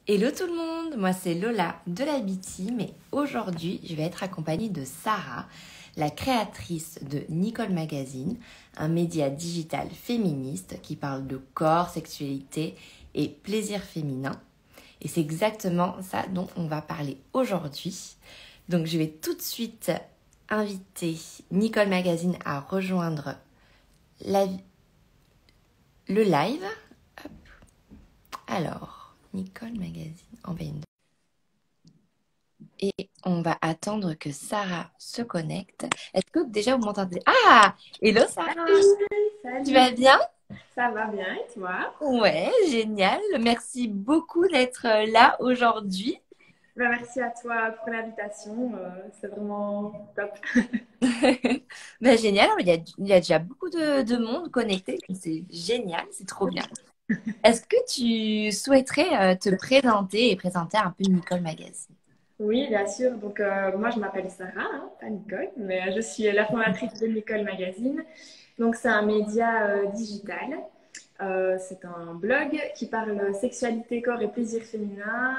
Hello tout le monde, moi c'est Lola de la B-Team et aujourd'hui je vais être accompagnée de Sarah, la créatrice de Nicole Magazine, un média digital féministe qui parle de corps, sexualité et plaisir féminin. Et c'est exactement ça dont on va parler aujourd'hui. Donc je vais tout de suite inviter Nicole Magazine à rejoindre la- le live. Hop. Alors, Nicole Magazine, envoyez une. Et on va attendre que Sarah se connecte. Est-ce que déjà vous m'entendez? Ah! Hello Sarah! Tu Salut, vas bien? ça va bien et toi? Ouais, génial. Merci beaucoup d'être là aujourd'hui. Merci à toi pour l'invitation, c'est vraiment top. Génial, il y a déjà beaucoup de monde connecté. C'est génial, c'est trop bien. Est-ce que tu souhaiterais te présenter et présenter un peu Nicole Magazine? Oui, bien sûr. Donc, moi, je m'appelle Sarah, hein, pas Nicole, mais je suis la fondatrice de Nicole Magazine. Donc, c'est un média digital. C'est un blog qui parle sexualité, corps et plaisir féminin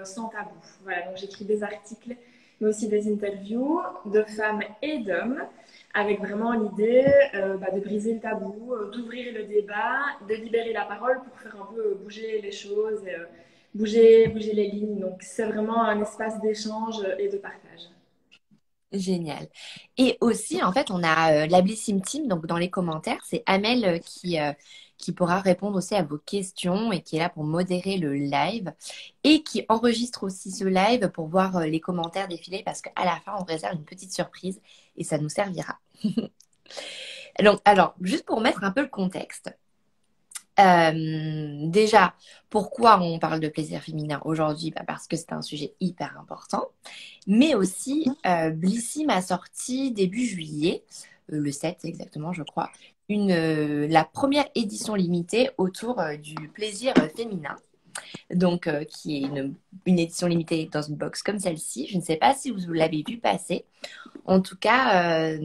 sans tabou. Voilà, donc j'écris des articles, mais aussi des interviews de femmes et d'hommes, avec vraiment l'idée de briser le tabou, d'ouvrir le débat, de libérer la parole pour faire un peu bouger les choses et bouger les lignes. Donc c'est vraiment un espace d'échange et de partage. Génial. Et aussi, en fait, on a la Blissim Team, donc dans les commentaires, c'est Amel qui pourra répondre aussi à vos questions et qui est là pour modérer le live et qui enregistre aussi ce live pour voir les commentaires défiler parce qu'à la fin, on réserve une petite surprise et ça nous servira. Donc, alors, juste pour mettre un peu le contexte, déjà, pourquoi on parle de plaisir féminin aujourd'hui? Parce que c'est un sujet hyper important. Mais aussi, Blissim a sorti début juillet, le 7 exactement, je crois, la première édition limitée autour du plaisir féminin. Donc, qui est une édition limitée dans une box comme celle-ci. Je ne sais pas si vous l'avez vu passer. En tout cas,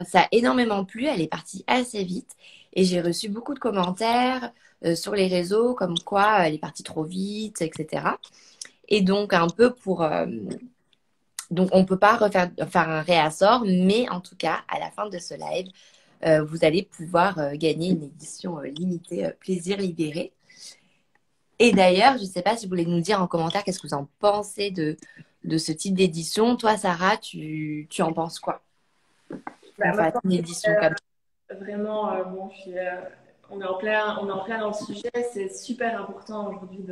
ça a énormément plu. Elle est partie assez vite. Et j'ai reçu beaucoup de commentaires sur les réseaux comme quoi elle est partie trop vite, etc. Et donc, un peu donc, on ne peut pas faire un réassort, mais en tout cas, à la fin de ce live, vous allez pouvoir gagner une édition limitée Plaisir Libéré. Et d'ailleurs, je ne sais pas si vous voulez nous dire en commentaire qu'est-ce que vous en pensez de ce type d'édition. Toi, Sarah, tu en penses quoi? Qu'on Moi, je fasse pense une que édition comme vraiment, bon, on est en plein dans le sujet. C'est super important aujourd'hui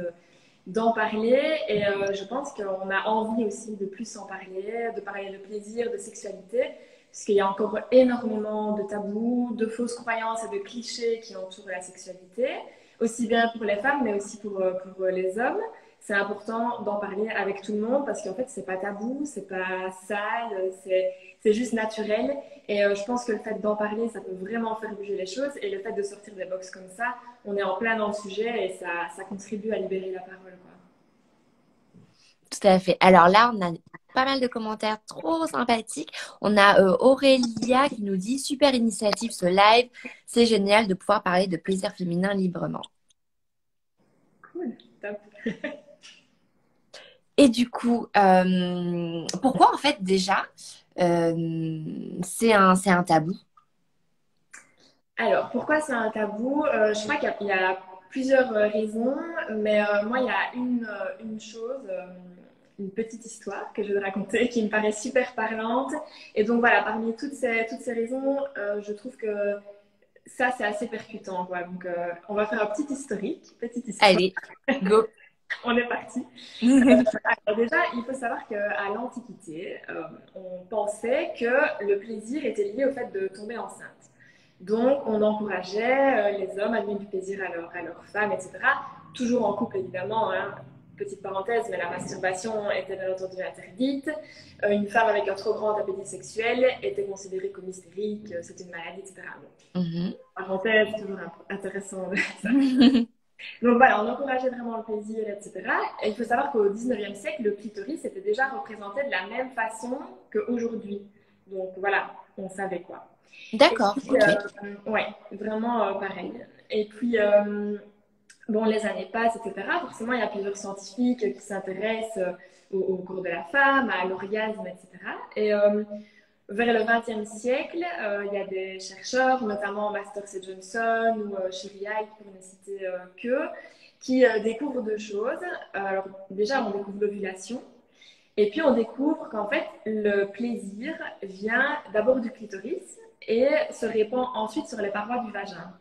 d'en parler et je pense qu'on a envie aussi de plus en parler, de parler de plaisir, de sexualité, parce qu'il y a encore énormément de tabous, de fausses croyances et de clichés qui entourent la sexualité, aussi bien pour les femmes mais aussi pour les hommes. C'est important d'en parler avec tout le monde parce qu'en fait c'est pas tabou, c'est pas sale, c'est juste naturel et je pense que le fait d'en parler ça peut vraiment faire bouger les choses et le fait de sortir des box comme ça on est en plein dans le sujet et ça contribue à libérer la parole, quoi. tout à fait. Alors là, on a pas mal de commentaires trop sympathiques. On a Aurélia qui nous dit super initiative ce live. C'est génial de pouvoir parler de plaisir féminin librement. Cool, top. Et du coup, pourquoi en fait déjà c'est un tabou? Alors, pourquoi c'est un tabou? Je crois qu'il y a plusieurs raisons, mais moi, il y a une chose, une petite histoire que je vais raconter qui me paraît super parlante. Et donc, voilà, parmi toutes ces raisons, je trouve que ça, c'est assez percutant, quoi. Donc, on va faire un petit historique, petite histoire. Allez, go. On est parti. Alors déjà, il faut savoir qu'à l'Antiquité, on pensait que le plaisir était lié au fait de tomber enceinte. Donc, on encourageait les hommes à donner du plaisir à leurs femmes, etc. Toujours en couple, évidemment, hein. Petite parenthèse, mais la masturbation était bien entendu interdite. Une femme avec un trop grand appétit sexuel était considérée comme hystérique, c'était une maladie, etc. Bon, Mhm. parenthèse, toujours intéressant ça. Donc voilà, on encourageait vraiment le plaisir, etc. Et il faut savoir qu'au 19e siècle, le clitoris était déjà représenté de la même façon qu'aujourd'hui. Donc voilà, on savait quoi. Et D'accord, puis, ok. ouais, vraiment pareil. Et puis, bon, les années passent, etc. Forcément, il y a plusieurs scientifiques qui s'intéressent au corps de la femme, à l'orgasme, etc. Et vers le XXe siècle, il y a des chercheurs, notamment Masters et Johnson ou Shiriai, pour ne citer que, qui découvrent deux choses. Alors, déjà, on découvre l'ovulation. Et puis, on découvre qu'en fait, le plaisir vient d'abord du clitoris et se répand ensuite sur les parois du vagin.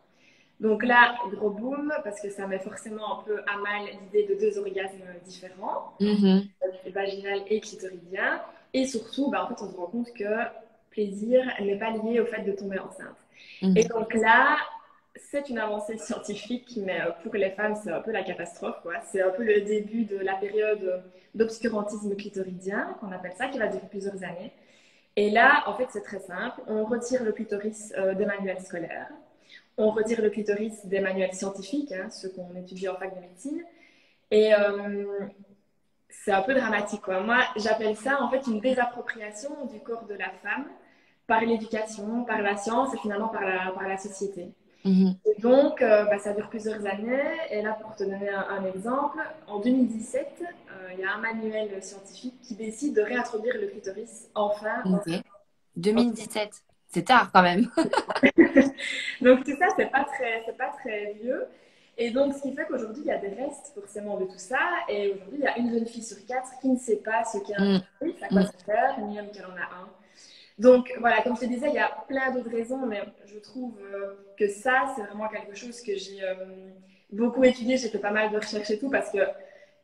Donc là, gros boom, parce que ça met forcément un peu à mal l'idée de deux orgasmes différents, Mhm. vaginal et clitoridien. Et surtout, bah, en fait, on se rend compte que plaisir n'est pas lié au fait de tomber enceinte. Et Mhm. donc là, c'est une avancée scientifique, mais pour les femmes, c'est un peu la catastrophe, quoi. C'est un peu le début de la période d'obscurantisme clitoridien, qu'on appelle ça, qui va durer plusieurs années. Et là, en fait, c'est très simple. On retire le clitoris des manuels scolaires. On retire le clitoris des manuels scientifiques, hein, ceux qu'on étudie en fac de médecine. Et c'est un peu dramatique, quoi. Moi, j'appelle ça en fait une désappropriation du corps de la femme par l'éducation, par la science et finalement par la société. Mhm. Et donc, bah, ça dure plusieurs années. Et là, pour te donner un exemple, en 2017, il y a un manuel scientifique qui décide de réintroduire le clitoris enfin dans Ok. 2017. C'est tard quand même. Donc tout ça, c'est pas très vieux. Et donc, ce qui fait qu'aujourd'hui, il y a des restes forcément de tout ça. Et aujourd'hui, il y a une jeune fille sur quatre qui ne sait pas ce qu'est un Mm. clitoris, à quoi Mm. ça sert, ni même qu'elle en a un. Donc voilà, comme je te disais, il y a plein d'autres raisons, mais je trouve que ça, c'est vraiment quelque chose que j'ai beaucoup étudié. J'ai fait pas mal de recherches et tout, parce que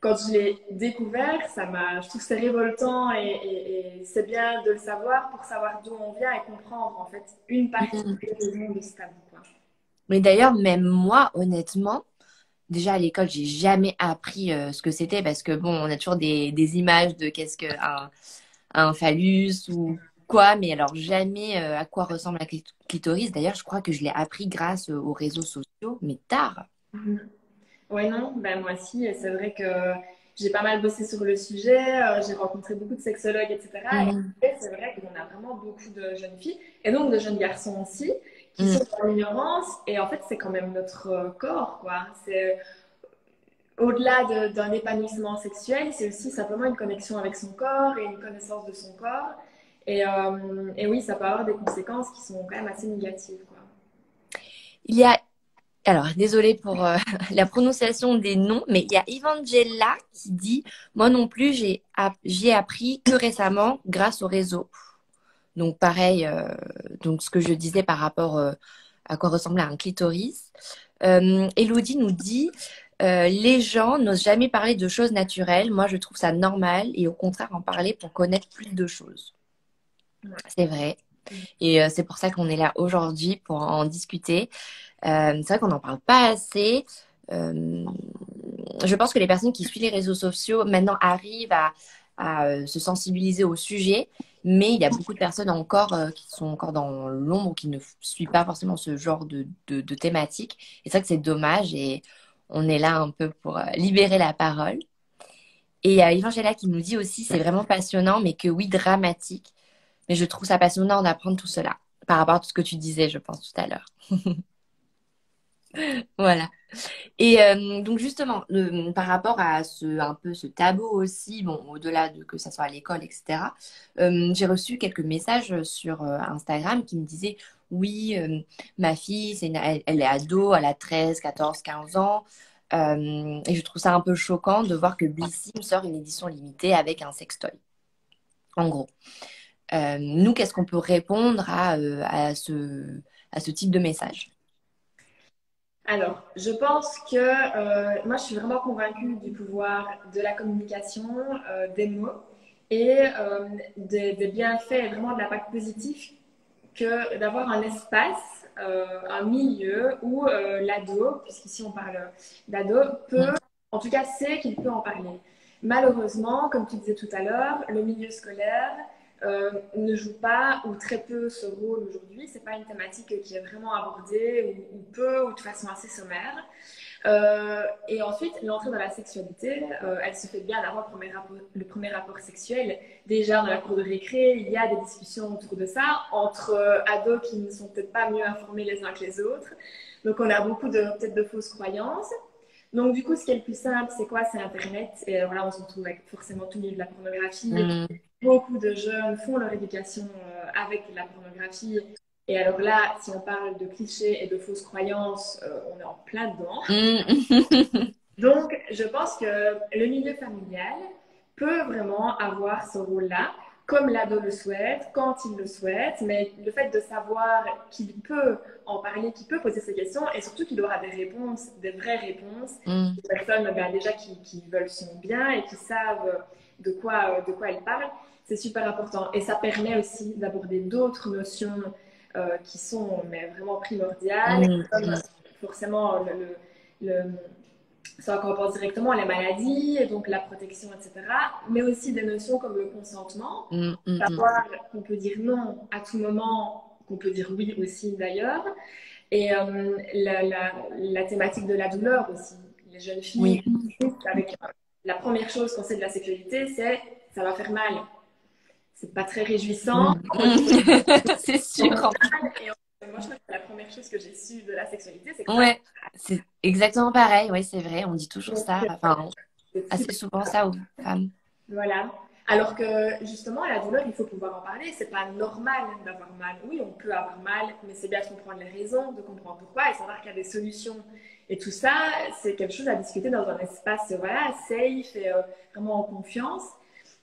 quand je l'ai découvert, je trouve que c'est révoltant et c'est bien de le savoir pour savoir d'où on vient et comprendre en fait une partie Mm. des raisons de ce tabou, quoi. Mais d'ailleurs, même moi, honnêtement, déjà à l'école, j'ai jamais appris ce que c'était parce que bon, on a toujours des images de qu'est-ce qu'un un phallus ou quoi, mais alors jamais à quoi ressemble un clitoris. D'ailleurs, je crois que je l'ai appris grâce aux réseaux sociaux, mais tard. Mhm. Ouais, non, ben moi aussi, et c'est vrai que j'ai pas mal bossé sur le sujet, j'ai rencontré beaucoup de sexologues, etc. Mhm. Et c'est vrai qu'on a vraiment beaucoup de jeunes filles, et donc de jeunes garçons aussi, qui Mm. sont dans l'ignorance, et en fait, c'est quand même notre corps, quoi. C'est au-delà d'un épanouissement sexuel, c'est aussi simplement une connexion avec son corps et une connaissance de son corps. Et oui, ça peut avoir des conséquences qui sont quand même assez négatives, quoi. Il y a, alors désolée pour la prononciation des noms, mais il y a Evangela qui dit, moi non plus, j'y ai appris que récemment grâce au réseau. Donc pareil, donc ce que je disais par rapport à quoi ressemble un clitoris. Elodie nous dit, les gens n'osent jamais parler de choses naturelles. Moi, je trouve ça normal et au contraire en parler pour connaître plus de choses. Ouais. C'est vrai. Et c'est pour ça qu'on est là aujourd'hui pour en discuter. C'est vrai qu'on n'en parle pas assez. Euh, je pense que les personnes qui suivent les réseaux sociaux maintenant arrivent à se sensibiliser au sujet, mais il y a beaucoup de personnes encore qui sont encore dans l'ombre ou qui ne suivent pas forcément ce genre de thématique. Et c'est vrai que c'est dommage et on est là un peu pour libérer la parole. Et il y a Evangela qui nous dit aussi c'est vraiment passionnant, mais que oui, dramatique. Mais je trouve ça passionnant d'apprendre tout cela par rapport à tout ce que tu disais, je pense, tout à l'heure. Voilà. Et donc justement, par rapport à un peu ce tabou aussi, bon, au-delà de que ça soit à l'école, etc., j'ai reçu quelques messages sur Instagram qui me disaient, oui, ma fille, elle est ado, elle a 13, 14, 15 ans, et je trouve ça un peu choquant de voir que Blissim sort une édition limitée avec un sextoy, en gros. Nous, qu'est-ce qu'on peut répondre à ce type de message? Alors, je pense que moi, je suis vraiment convaincue du pouvoir de la communication, des mots et des bienfaits et vraiment de l'impact positif que d'avoir un espace, un milieu où l'ado, puisqu'ici on parle d'ado, peut, Mm. en tout cas, sait qu'il peut en parler. Malheureusement, comme tu disais tout à l'heure, le milieu scolaire ne joue pas ou très peu ce rôle aujourd'hui. C'est pas une thématique qui est vraiment abordée ou peu ou de façon assez sommaire. Et ensuite, l'entrée dans la sexualité, elle se fait bien avant le premier rapport sexuel. Déjà dans la cour de récré, il y a des discussions autour de ça entre ados qui ne sont peut-être pas mieux informés les uns que les autres. Donc on a beaucoup peut-être de fausses croyances. Donc, du coup, ce qui est le plus simple, c'est quoi? C'est Internet. Et voilà, on se retrouve avec forcément tout le milieu de la pornographie. Mm, Beaucoup de jeunes font leur éducation avec la pornographie. Et alors là, si on parle de clichés et de fausses croyances, on est en plein dedans. mm. Donc, je pense que le milieu familial peut vraiment avoir ce rôle-là, comme l'ado le souhaite, quand il le souhaite, mais le fait de savoir qu'il peut en parler, qu'il peut poser ses questions, et surtout qu'il aura des réponses, des vraies réponses, Mm, des personnes ben, déjà qui veulent son bien et qui savent de quoi elles parlent, c'est super important. Et ça permet aussi d'aborder d'autres notions qui sont mais vraiment primordiales, mm, comme mm, forcément le ça correspond directement à la maladie, et donc la protection, etc. Mais aussi des notions comme le consentement, mm, mm, mm. savoir qu'on peut dire non à tout moment, qu'on peut dire oui aussi d'ailleurs. Et la thématique de la douleur aussi. Les jeunes filles, Oui. avec la première chose qu'on sait de la sexualité, c'est ça va faire mal. C'est pas très réjouissant. Mm, mm. C'est sûr. Et moi, je crois que la première chose que j'ai su de la sexualité, c'est que ça. Ouais, c'est exactement pareil. Oui, c'est vrai. On dit toujours Donc, ça. Enfin, c'est assez super. souvent ça aux femmes. Voilà. Alors que justement, la douleur, il faut pouvoir en parler. C'est pas normal d'avoir mal. Oui, on peut avoir mal, mais c'est bien de comprendre les raisons, de comprendre pourquoi et savoir qu'il y a des solutions. Et tout ça, c'est quelque chose à discuter dans un espace voilà, safe et vraiment en confiance.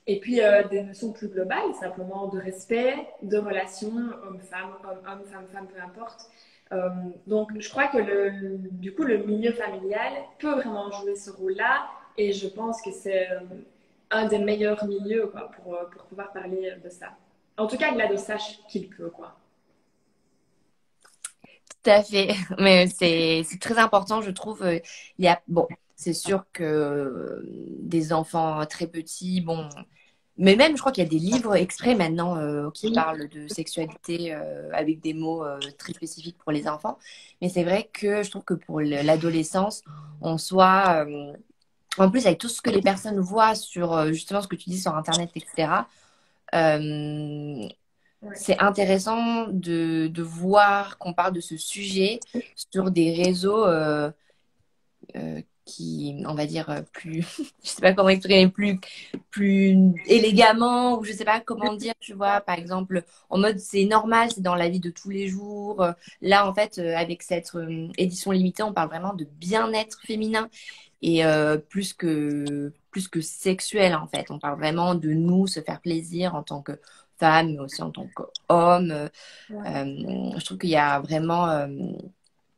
Et puis des notions plus globales, simplement de respect, de relations, homme-femme, homme-homme, femme-femme, peu importe. Euh, donc, je crois que du coup, le milieu familial peut vraiment jouer ce rôle-là. Et je pense que c'est un des meilleurs milieux quoi, pour pouvoir parler de ça. En tout cas, Glado sache qu'il peut, quoi. Tout à fait. Mais c'est très important, je trouve. Il y a, bon, c'est sûr que des enfants très petits, bon. Mais même, je crois qu'il y a des livres exprès maintenant qui Oui, parlent de sexualité avec des mots très spécifiques pour les enfants. Mais c'est vrai que je trouve que pour l'adolescence, on soit, en plus avec tout ce que les personnes voient sur justement ce que tu dis sur Internet, etc. euh, ouais. c'est intéressant de voir qu'on parle de ce sujet sur des réseaux qui, on va dire, plus, je sais pas comment exprimer, plus élégamment, ou je sais pas comment dire, tu vois, par exemple, en mode c'est normal, c'est dans la vie de tous les jours. Là, en fait, avec cette édition limitée, on parle vraiment de bien-être féminin et plus que sexuel, en fait. On parle vraiment de nous, se faire plaisir en tant que femme, mais aussi en tant qu'homme. Ouais. Je trouve qu'il y a vraiment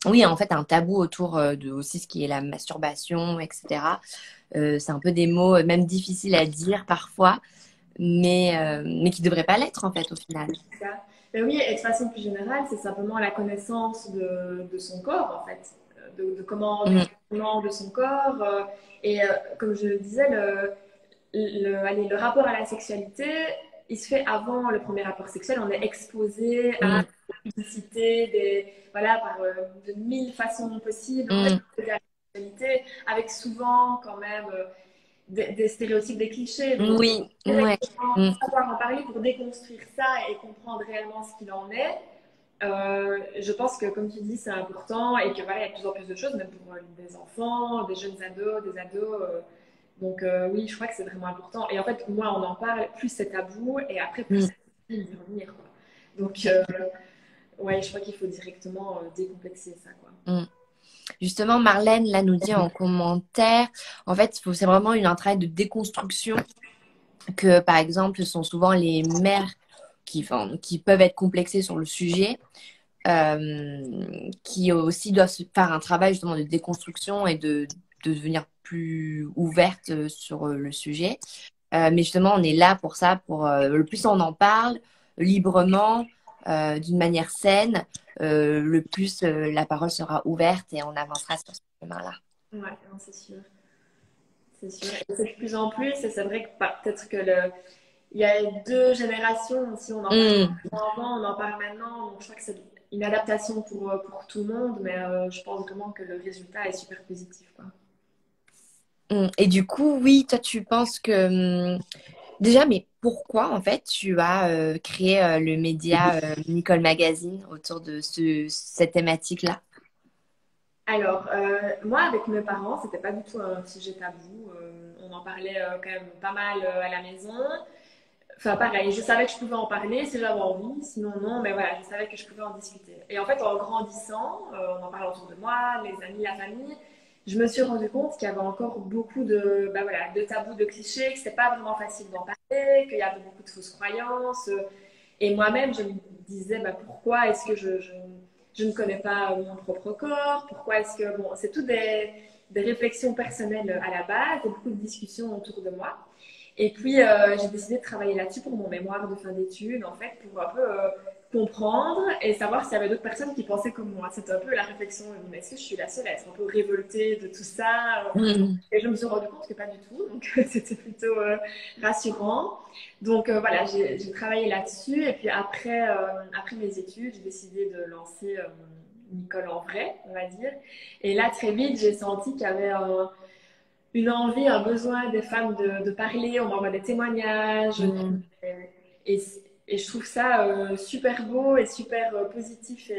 oui, en fait, un tabou autour de aussi ce qui est la masturbation, etc. C'est un peu des mots même difficiles à dire parfois, mais qui ne devraient pas l'être en fait au final. Ça. Mais oui, et de façon plus générale, c'est simplement la connaissance de son corps, en fait, de comment, du Mm, fonctionnement de son corps. Et comme je le disais, allez, le rapport à la sexualité, il se fait avant le premier rapport sexuel. On est exposé à mm, la publicité, voilà, par de mille façons possibles. On est mm. exposé à la sexualité avec souvent quand même des stéréotypes, des clichés. Donc, Oui, ouais. directement Mm, savoir en parler pour déconstruire ça et comprendre réellement ce qu'il en est. Je pense que, comme tu dis, c'est important et que voilà, il y a de plus en plus de choses, même pour des enfants, des jeunes ados, des ados. Donc, oui, je crois que c'est vraiment important. Et en fait, moins on en parle, plus c'est tabou et après, plus mm, c'est difficile d'y revenir. Quoi. Donc, ouais, je crois qu'il faut directement décomplexer ça. Quoi. mm. Justement, Marlène là nous dit en commentaire, en fait, c'est vraiment un travail de déconstruction que, par exemple, ce sont souvent les mères qui peuvent être complexées sur le sujet qui aussi doivent faire un travail justement de déconstruction et de devenir plus ouverte sur le sujet. Mais justement, on est là pour ça, pour le plus on en parle librement, d'une manière saine, le plus la parole sera ouverte et on avancera sur ce chemin-là. Ouais, non, c'est sûr. C'est sûr. Et c'est de plus en plus, et c'est vrai que peut-être que il y a deux générations, si on en parle Mm, avant, on en parle maintenant, donc je crois que c'est une adaptation pour tout le monde, mais je pense vraiment que le résultat est super positif, quoi. mm. Et du coup, oui, toi, tu penses que déjà, mais pourquoi en fait tu as créé le média Nicole Magazine autour de cette thématique-là? Alors, moi, avec mes parents, c'était pas du tout un sujet tabou. On en parlait quand même pas mal à la maison. Enfin, pareil, je savais que je pouvais en parler si j'avais envie, sinon non, mais voilà, je savais que je pouvais en discuter. Et en fait, en grandissant, en parlant autour de moi, mes amis, la famille, je me suis rendu compte qu'il y avait encore beaucoup de, bah voilà, de tabous, de clichés, que c'était pas vraiment facile d'en parler, qu'il y avait beaucoup de fausses croyances. Et moi-même, je me disais, bah, pourquoi est-ce que je ne connais pas mon propre corps? Pourquoi est-ce que, bon, c'est tout des réflexions personnelles à la base et beaucoup de discussions autour de moi. Et puis, j'ai décidé de travailler là-dessus pour mon mémoire de fin d'études, en fait, pour un peu comprendre et savoir s'il y avait d'autres personnes qui pensaient comme moi. C'était un peu la réflexion. Je me dis, est-ce que je suis la seule à être un peu révoltée de tout ça? Mhm. Et je me suis rendu compte que pas du tout. Donc, c'était plutôt rassurant. Donc, voilà, j'ai travaillé là-dessus. Et puis, après mes études, j'ai décidé de lancer Nicole en vrai, on va dire. Et là, très vite, j'ai senti qu'il y avait une envie, un besoin des femmes de parler, on m'envoie des témoignages. Mhm. Et, et je trouve ça super beau et super positif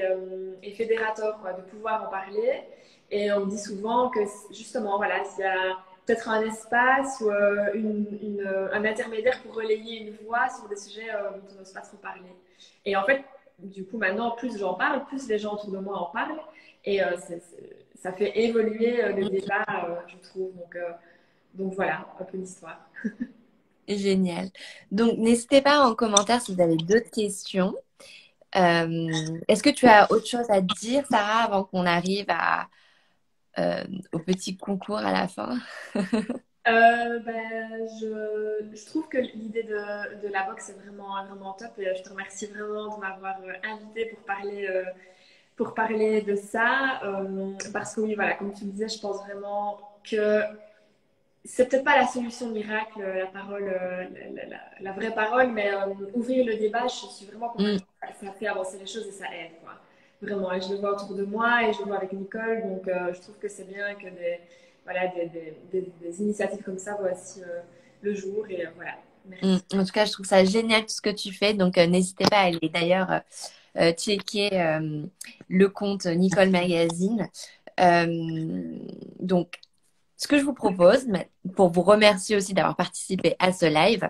et fédérateur quoi, de pouvoir en parler. Et on me dit souvent que justement, voilà, s'il y a peut-être un espace ou un intermédiaire pour relayer une voix sur des sujets dont on n'ose pas trop parler. Et en fait, du coup, maintenant, plus j'en parle, plus les gens autour de moi en parlent. Et ça fait évoluer le débat, je trouve. Donc voilà, un peu l'histoire. Génial. Donc, n'hésitez pas en commentaire si vous avez d'autres questions. Est-ce que tu as autre chose à dire, Sarah, avant qu'on arrive au petit concours à la fin? Je trouve que l'idée de la boxe est vraiment top et je te remercie vraiment de m'avoir invité pour parler de ça parce que oui, voilà, comme tu me disais, je pense vraiment que c'est peut-être pas la solution miracle, la parole, la vraie parole, mais ouvrir le débat, je suis vraiment Mm. convaincue que ça fait avancer les choses et ça aide, quoi. Vraiment, et je le vois autour de moi et je le vois avec Nicole, donc je trouve que c'est bien que voilà, des initiatives comme ça voient aussi le jour et voilà, Mm. merci. En tout cas, je trouve ça génial tout ce que tu fais. Donc, n'hésitez pas à aller d'ailleurs checker le compte Nicole Magazine. Euh, donc, ce que je vous propose, pour vous remercier aussi d'avoir participé à ce live,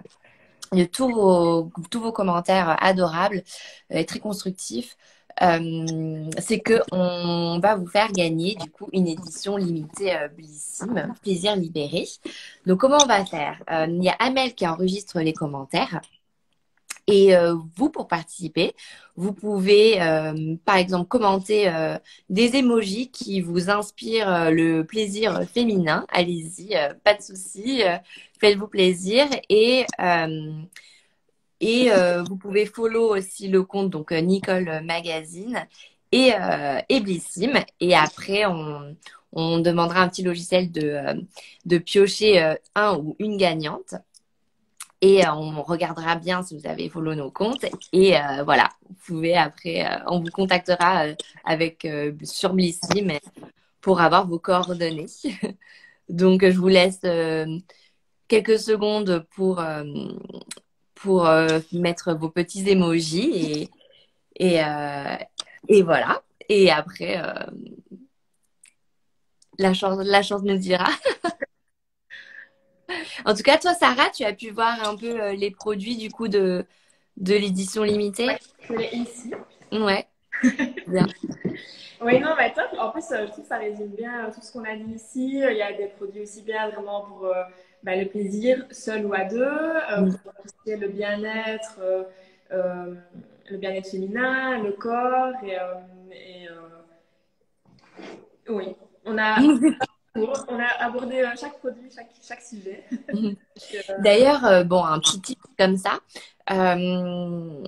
de tous vos commentaires adorables et très constructifs, c'est que on va vous faire gagner du coup une édition limitée Bellissime, Plaisir libéré. Donc comment on va faire? Il y a Amel qui enregistre les commentaires. Et vous, pour participer, vous pouvez, par exemple, commenter des emojis qui vous inspirent le plaisir féminin. Allez-y, pas de souci, faites-vous plaisir. Et vous pouvez follow aussi le compte, donc Nicole Magazine et Blissim. Et après, on demandera un petit logiciel de piocher un ou une gagnante. Et on regardera bien si vous avez follow nos comptes. Et voilà, vous pouvez après, on vous contactera sur Blissim pour avoir vos coordonnées. Donc, je vous laisse quelques secondes pour mettre vos petits emojis et, euh, et voilà. Et après, la chance nous dira. En tout cas, toi, Sarah, tu as pu voir un peu les produits du coup de l'édition limitée. Ouais, je l'ai ici. Ouais, bien. Oui, non, mais top. En plus, je trouve que ça résume bien tout ce qu'on a dit ici. Il y a des produits aussi bien vraiment pour bah, le plaisir, seul ou à deux, Mm. pour tout ce qui est euh, le bien-être féminin, le corps. Oui, on a, on a abordé chaque produit, chaque sujet. D'ailleurs, bon, un petit tip comme ça. euh,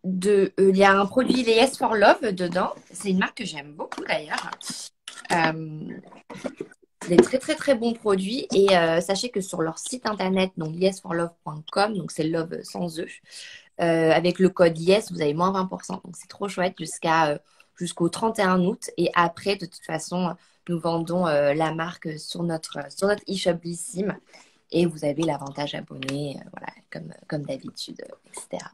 il y a un produit les Yes for Love dedans. C'est une marque que j'aime beaucoup d'ailleurs. Euh, des très très très bons produits et sachez que sur leur site internet, donc yesforlove.com, donc c'est love sans E, avec le code YES, vous avez moins 20%. Donc c'est trop chouette jusqu'au 31 août. Et après, de toute façon, nous vendons la marque sur notre e-shop Blissim et vous avez l'avantage abonné, voilà, comme d'habitude, etc.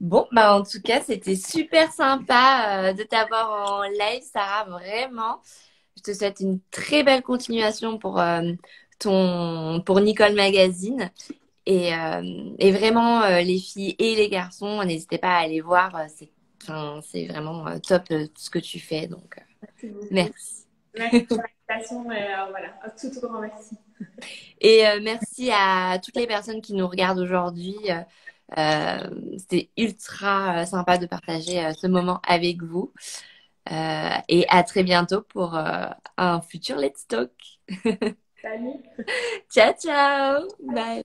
Bon, bah en tout cas, c'était super sympa de t'avoir en live, Sarah, vraiment. te souhaite une très belle continuation pour Nicole Magazine. Et vraiment, les filles et les garçons, n'hésitez pas à aller voir. C'est vraiment top tout ce que tu fais. Donc, Merci beaucoup. merci. Merci pour l'invitation et voilà, un tout grand merci. Et merci à toutes les personnes qui nous regardent aujourd'hui. C'était ultra sympa de partager ce moment avec vous. Et à très bientôt pour un futur Let's Talk. Salut. Ciao, ciao. Bye.